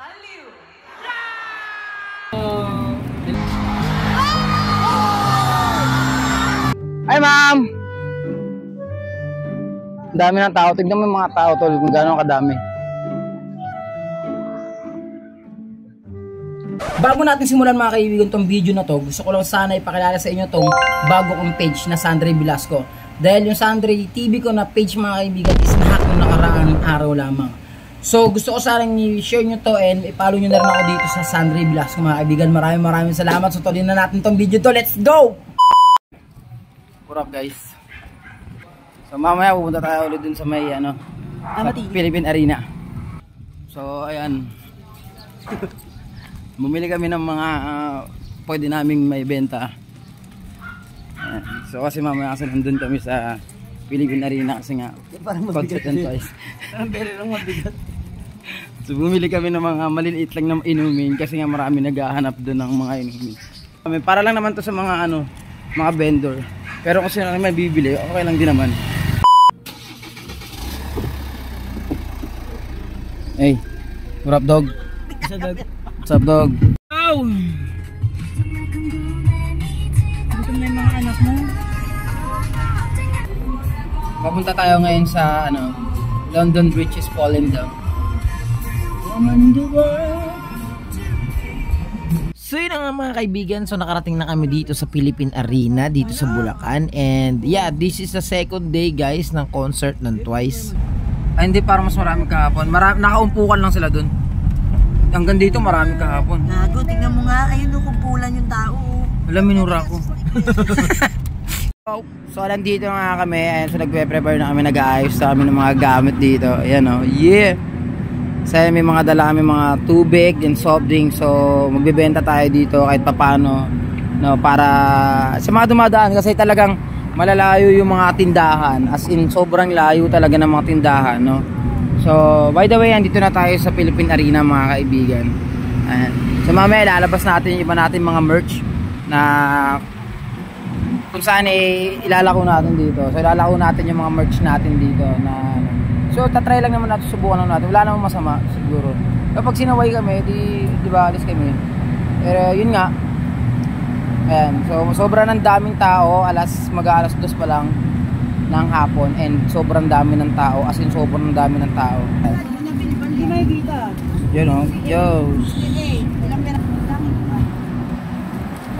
Ay ma'am! Dami ng tao. Tignan mo yung mga tao tol kung gano'ng kadami. Bago natin simulan mga kaibigan tong video na to, gusto ko lang sana ipakilala sa inyo tong bago kong page na Sandre Velasco. Dahil yung Sandre TV ko na page mga kaibigan is nahack nung nakaraang araw lamang. So gusto ko sana i-share nyo to and i-follow nyo na rin ako dito sa Sandre Velasco mga kaibigan. Maraming salamat. So tuloy na natin tong video to. Let's go! What up guys? So mamaya pupunta tayo ulit dun sa may sa Philippine Arena. So ayan. Bumili kami ng mga pwede naming may benta. Ayan. So kasi mamaya kasi nandun kami sa Philippine Arena kasi nga concert and twice. So bumili kami ng mga maliliit lang na inumin kasi nga marami naghahanap doon ng mga inumin. Para lang naman to sa mga mga vendor. Pero kung sino naman bibili, okay lang din naman. Hey, what up dog? What's up dog? Ow! Gusto na yung mga anak mo? Papunta tayo ngayon sa London Bridge is falling down. So yun nga mga kaibigan, so nakarating na kami dito sa Philippine Arena, dito sa Bulacan. And yeah, this is the second day guys ng concert ng Twice. Ay hindi, parang mas marami kahapon. Nakaumpukan lang sila dun. Hanggang dito marami kahapon. Gago, tingnan mo nga, ayun o kumpulan yung tao. Alam, minura ko. So nandito nga kami, ayan, so nagpe-prepare na kami, nag-aayos na kami ng mga gamit dito. Ayan o, yeah! Kasi may mga dala kami mga tubig and soft drink, so magbebenta tayo dito kahit papano, para sa mga dumadaan kasi talagang malalayo yung mga tindahan, as in sobrang layo talaga ng mga tindahan, no? So by the way, andito na tayo sa Philippine Arena mga kaibigan. Ayan. So mamaya lalabas natin yung iba natin mga merch na kung saan ilalako natin dito. So ilalako natin yung mga merch natin dito na so tatry lang naman natin, subukan lang natin. Wala namang masama siguro. Kapag sinaway kami, di ba alis kami. Pero yun nga. Ayan, so sobra ng daming tao, mag-aalas 2 pa lang ng hapon and sobrang dami ng tao, as in sobrang dami ng tao. Hindi makikita. Yun o, yo.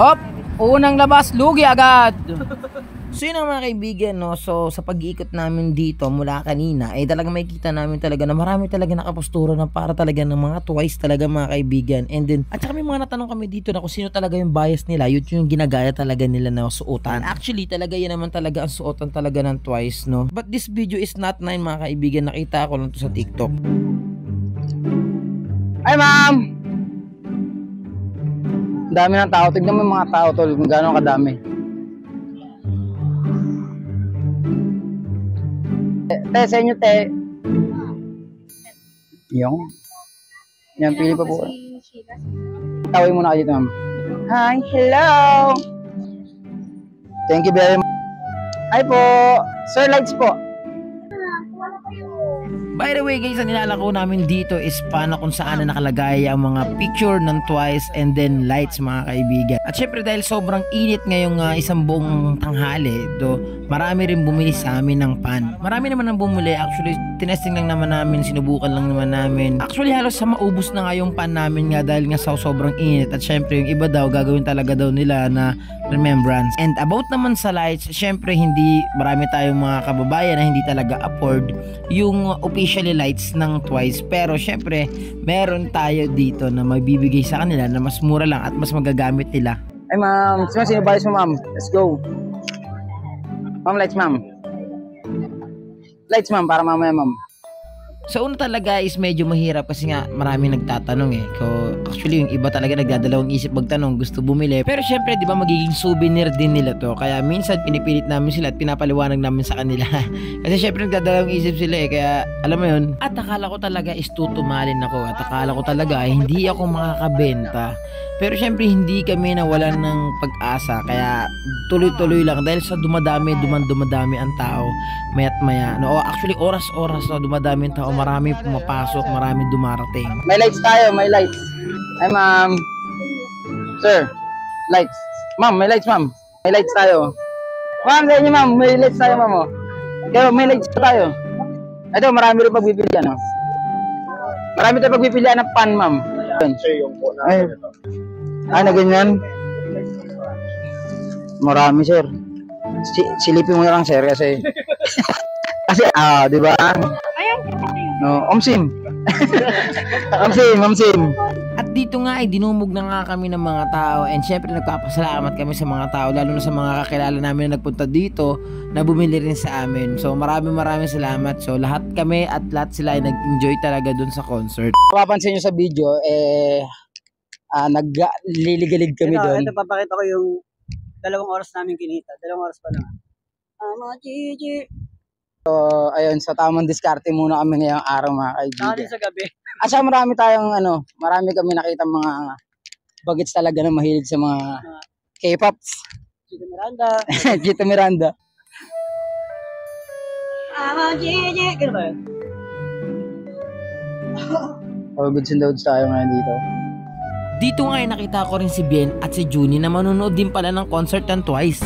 Hop! Unang labas, lugi agad! So yun ang mga kaibigan, no? So sa pag-iikot namin dito mula kanina ay talaga makikita namin talaga na marami talaga nakapostura na para talaga ng mga Twice talaga mga kaibigan. And then at saka may mga natanong kami dito na kung sino talaga yung bias nila, yun yung ginagaya talaga nila na suotan. Actually talaga yan naman talaga ang suotan talaga ng Twice, no? But this video is not mine mga kaibigan, nakita ko lang to sa TikTok. Ay ma'am! Dami ng tao. Tignan mo yung mga tao tol kung gano'ng kadami. Te, sa inyo te. Yan, pili pa po. Tawin muna kayo dito ma'am. Hi, hello! Thank you very much. Hi po! Sir, lights po. By the way guys, ang nilalako namin dito is paano kung saan na nakalagay ang mga picture ng Twice and then lights mga kaibigan. At syempre dahil sobrang init ngayong isang buong tanghali, marami rin bumili sa amin ng pan. Marami naman ang bumili, actually tinesting lang naman namin, sinubukan lang naman namin. Actually halos sa maubos na nga yung pan namin nga dahil nga sa sobrang init. At syempre yung iba daw gagawin talaga daw nila na remembrance. And about naman sa lights, syempre hindi, marami tayong mga kababayan na hindi talaga afford yung officially lights ng Twice, pero syempre meron tayo dito na magbibigay sa kanila na mas mura lang at mas magagamit nila. Ay ma'am, sino bias mo ma'am? Let's go. Ma'am, lights ma'am. Lights ma'am, para mamaya ma'am. Sa una talaga is medyo mahirap kasi nga marami nagtatanong eh. Actually yung iba talaga nagdadalawang isip magtanong, gusto bumili. Pero syempre di ba magiging souvenir din nila to. Kaya minsan pinipilit namin sila at pinapaliwanag namin sa kanila. Kasi syempre nagdadalawang isip sila eh. Kaya alam mo yun. At akala ko talaga is tutumalin ako. At akala ko talaga hindi ako makakabenta. Pero syempre hindi kami nawalan ng pag-asa. Kaya tuloy-tuloy lang. Dahil sa dumadami ang tao. Maya't maya. No, actually oras-oras na dumadami ang tao. tao, marami pumapasok, marami dumarating. May lights tayo, may lights. Ay, ma'am. Sir, lights. Ma'am, may lights, ma'am. May lights tayo. Ma'am, sa inyo, ma'am. May lights tayo, ma'am. Oh. Kaya may lights pa tayo. Ito, marami rin pagpipilian, oh. Marami tayo pagpipilian ng pan, ma'am. Ay, na ganyan. Marami, sir. Silipin mo na lang, sir, kasi... kasi, di ba? No, omsim. omsim. At dito nga ay dinumog na nga kami ng mga tao, and syempre nagpapasalamat kami sa mga tao, lalo na sa mga kakilala namin na nagpunta dito na bumili rin sa amin. So maraming salamat. So lahat kami at lahat sila ay nag-enjoy talaga dun sa concert. Mapapansin nyo sa video, nagliligalig kami doon. Ito, papakita ko yung 2 oras namin kinita. 2 oras pa lang. Mga Gigi. So, ayun, sa tamang diskarte muna kami ngayong araw, mga Saka kaibigan. din sa gabi. Asa marami tayong, marami kami nakita mga bagets talaga na mahilig sa mga K-pops. Chico Miranda. Gito Miranda. Mga Gigi. Ganun ba yun? Oh, goods and dodes tayo ngayon dito. Dito nga ay nakita ko rin si Bien at si Junie na manonood din pala ng concert ng Twice.